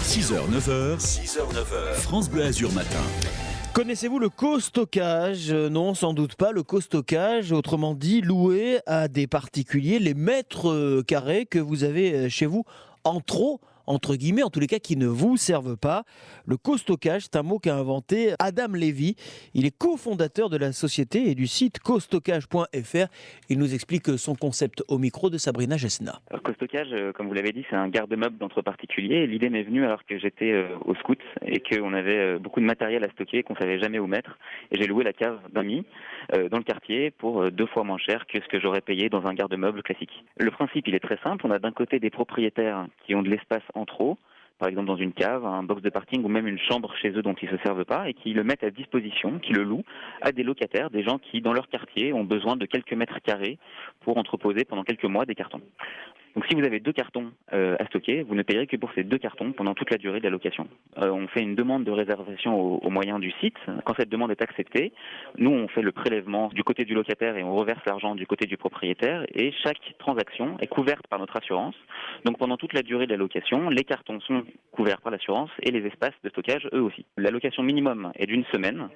6h-9h, France Bleu Azur Matin. Connaissez-vous le co-stockage ? Non, sans doute pas. Le co-stockage, autrement dit, louer à des particuliers les mètres carrés que vous avez chez vous en trop, entre guillemets, en tous les cas qui ne vous servent pas. Le co-stockage, c'est un mot qu'a inventé Adam Levy. Il est cofondateur de la société et du site costockage.fr. Il nous explique son concept au micro de Sabrina Gesna. Alors, co-stockage, comme vous l'avez dit, c'est un garde-meuble d'entre particuliers. L'idée m'est venue alors que j'étais au scout et qu'on avait beaucoup de matériel à stocker qu'on savait jamais où mettre. Et j'ai loué la cave d'ami dans le quartier pour 2 fois moins cher que ce que j'aurais payé dans un garde-meuble classique. Le principe, il est très simple. On a d'un côté des propriétaires qui ont de l'espace en trop, par exemple dans une cave, un box de parking ou même une chambre chez eux dont ils ne se servent pas et qui le mettent à disposition, qui le louent à des locataires, des gens qui dans leur quartier ont besoin de quelques mètres carrés pour entreposer pendant quelques mois des cartons. Donc si vous avez 2 cartons à stocker, vous ne payerez que pour ces 2 cartons pendant toute la durée de la location. On fait une demande de réservation au moyen du site. Quand cette demande est acceptée, nous on fait le prélèvement du côté du locataire et on reverse l'argent du côté du propriétaire et chaque transaction est couverte par notre assurance. Donc pendant toute la durée de la location, les cartons sont couverts par l'assurance et les espaces de stockage eux aussi. La location minimum est d'1 semaine.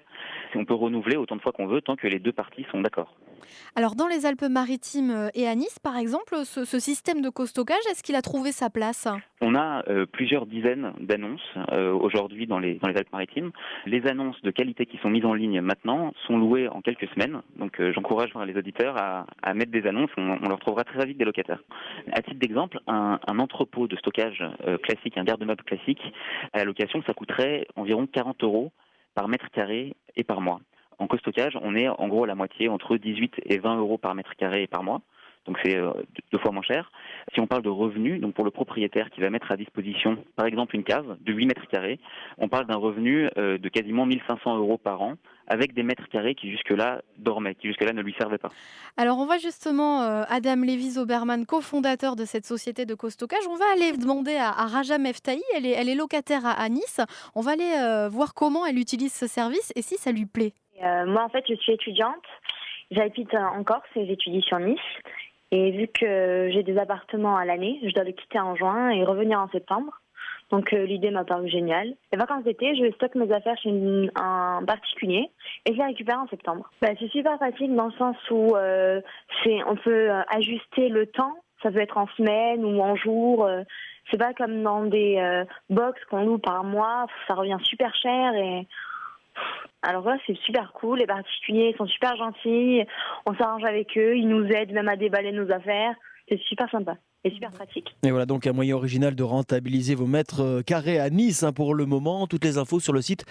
On peut renouveler autant de fois qu'on veut tant que les 2 parties sont d'accord. Alors dans les Alpes-Maritimes et à Nice, par exemple, ce système de co-stockage, est-ce qu'il a trouvé sa place ? On a plusieurs dizaines d'annonces aujourd'hui dans les Alpes-Maritimes. Les annonces de qualité qui sont mises en ligne maintenant sont louées en quelques semaines. Donc j'encourage les auditeurs à mettre des annonces. On leur trouvera très vite des locataires. À titre d'exemple, un entrepôt de stockage classique, un garde-meuble classique, à la location, ça coûterait environ 40 € par mètre carré et par mois. En co-stockage, on est en gros à la moitié, entre 18 et 20 € par mètre carré et par mois. Donc c'est 2 fois moins cher. Si on parle de revenus, donc pour le propriétaire qui va mettre à disposition, par exemple, une cave de 8 mètres carrés, on parle d'un revenu de quasiment 1 500 € par an, avec des mètres carrés qui jusque-là dormaient, qui jusque-là ne lui servaient pas. Alors on voit justement Adam Levy-Zoberman, cofondateur de cette société de co-stockage. On va aller demander à Raja Meftahi, elle est locataire à Nice. On va aller voir comment elle utilise ce service et si ça lui plaît. Moi, en fait, je suis étudiante. J'habite en Corse et j'étudie sur Nice. Et vu que j'ai des appartements à l'année, je dois le quitter en juin et revenir en septembre. Donc l'idée m'a paru géniale. Les vacances d'été, je stocke mes affaires chez un particulier et je les récupère en septembre. C'est super facile dans le sens où on peut ajuster le temps. Ça peut être en semaine ou en jour. C'est pas comme dans des box qu'on loue par mois. Ça revient super cher et... Alors voilà, c'est super cool, les particuliers sont super gentils, on s'arrange avec eux, ils nous aident même à déballer nos affaires, c'est super sympa et super pratique. Et voilà donc un moyen original de rentabiliser vos mètres carrés à Nice pour le moment. Toutes les infos sur le site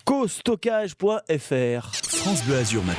costockage.fr. France Bleu Azur Matin.